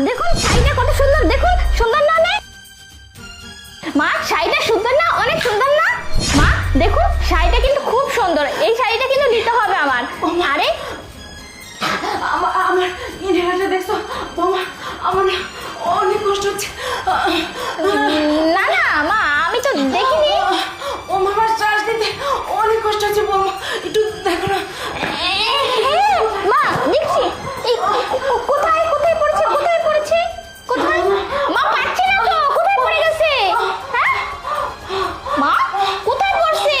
দেখুন শাড়িটা কত সুন্দর, দেখুন সুন্দর না? মা শাড়িটা সুন্দর না? অনেক সুন্দর না? মা দেখুন শাড়িটা কিন্তু খুব সুন্দর, এই শাড়িটা কিন্তু নিতে হবে আমার। আরে আমার ইনহেলারটা দেখছো বৌমা? আমার অনেক কষ্ট হচ্ছে। না না মা, আমি তো দেখিনি। ও মামার শ্বাস দিতে অনেক কষ্ট হচ্ছে বৌমা, একটু দেখো না। হ্যাঁ মা দেখছি। এই কোথায় কোথায় পড়েছে, কোথায় পড়েছে, কোথায়? মা পাচ্ছি না তো, কোথায় পড়ে গেছে? হ্যাঁ মা কোথায় পড়ছে?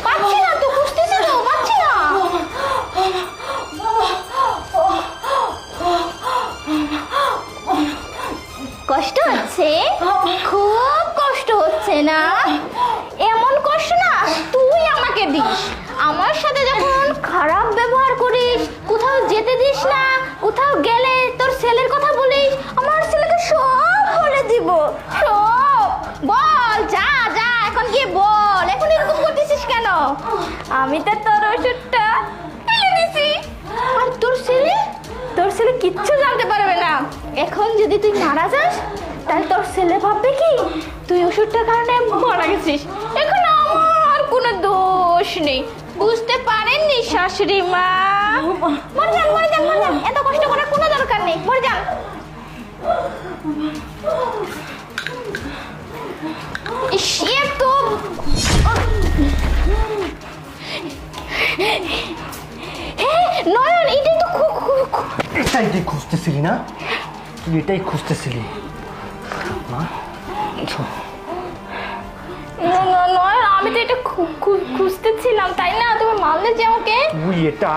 পাচ্ছি না তো, খুঁজতেছি তো, পাচ্ছি না। কষ্ট হচ্ছে? খুব কষ্ট হচ্ছে না? এমন কষ্ট না তুই আমাকে দিস। আমার সাথে যখন খারাপ ব্যবহার করিস, কোথাও যেতে দিস না, কোথাও গেলে তোর ছেলের কথা বলিস, আমার ছেলেকে সব বলে দিব, সব। বল যা যা, এখন গিয়ে বল, এখন এরকম করতেছিস কেন? আমি তো তোর ওষুধটা ফেলে দিছি, আর তোর ছেলে কিচ্ছু জানতে পারবে না। এখন যদি তুই মারা যাস তাহলে তোর ছেলে ভাববে কি তুই ওষুধটার কারণে মারা গেছিস। এখন আমার কোনো দোষ নেই, বুঝতে পারেননি শাশুড়ি মা? মরে যান মরে যান মরে যান, এত কষ্ট করার কোনো দরকার নেই, মরে যান। সে তো নয়ন, এটাই তো এটাই তুই খুঁজতেছিলি না? তুই এটাই খুঁজতেছিলি মা? নয়ন, আমি তো এটা খুঁজতেছিলাম, তাই না? তুমি মারলে যে আমাকে। তুই এটা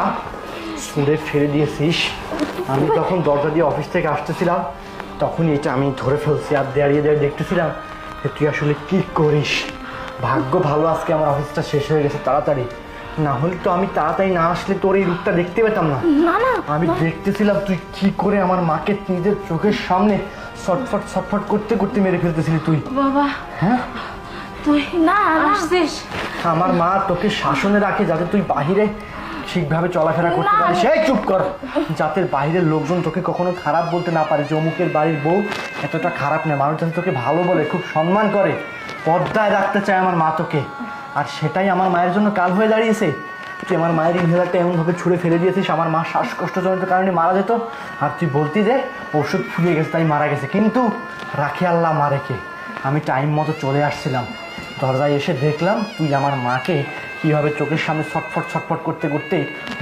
ছুঁড়ে ফেলে দিয়েছিস। আমি তখন দরজা দিয়ে অফিস থেকে আসতেছিলাম, তখন এটা আমি ধরে ফেলছি আর দাঁড়িয়ে দাঁড়িয়ে দেখতেছিলাম যে তুই আসলে কি করিস। ভাগ্য ভালো আজকে আমার অফিসটা শেষ হয়ে গেছে তাড়াতাড়ি, না হলে তো আমি তাড়াতাড়ি না আসলে তোর এই রূপটা দেখতে পেতাম না। আমি দেখতেছিলাম তুই কি করে আমার মাকে নিজের চোখের সামনে ছটফট ছটফট করতে করতে মেরে ফেলতেছিলি তুই। বাবা হ্যাঁ, তুই না আসছিস? আমার মা তোকে শাসনে রাখে যাতে তুই বাহিরে ঠিকভাবে চলাফেরা করতে পারিস। সেই চুপ কর, যাতে বাইরের লোকজন তোকে কখনো খারাপ বলতে না পারে যে অমুকের বাড়ির বউ এতটা খারাপ না, মানুষ যাতে তোকে ভালো বলে, খুব সম্মান করে, পর্দায় রাখতে চায় আমার মা তোকে। আর সেটাই আমার মায়ের জন্য কাল হয়ে দাঁড়িয়েছে। তুই আমার মায়ের ইনহেলারটা এমনভাবে ছুঁড়ে ফেলে দিয়েছিস আমার মা শ্বাসকষ্টজনিত কারণে মারা যেত, আর তুই বলতি যে ওষুধ ফুরিয়ে গেছে তাই মারা গেছে। কিন্তু রাখে আল্লাহ মা রেখে, আমি টাইম মতো চলে আসছিলাম, দরজায় এসে দেখলাম তুই আমার মাকে কীভাবে চোখের সামনে ছটফট ছটফট করতে করতে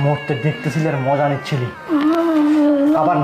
মরতে দেখতেছিলি আর মজা নিচ্ছিলি। আবার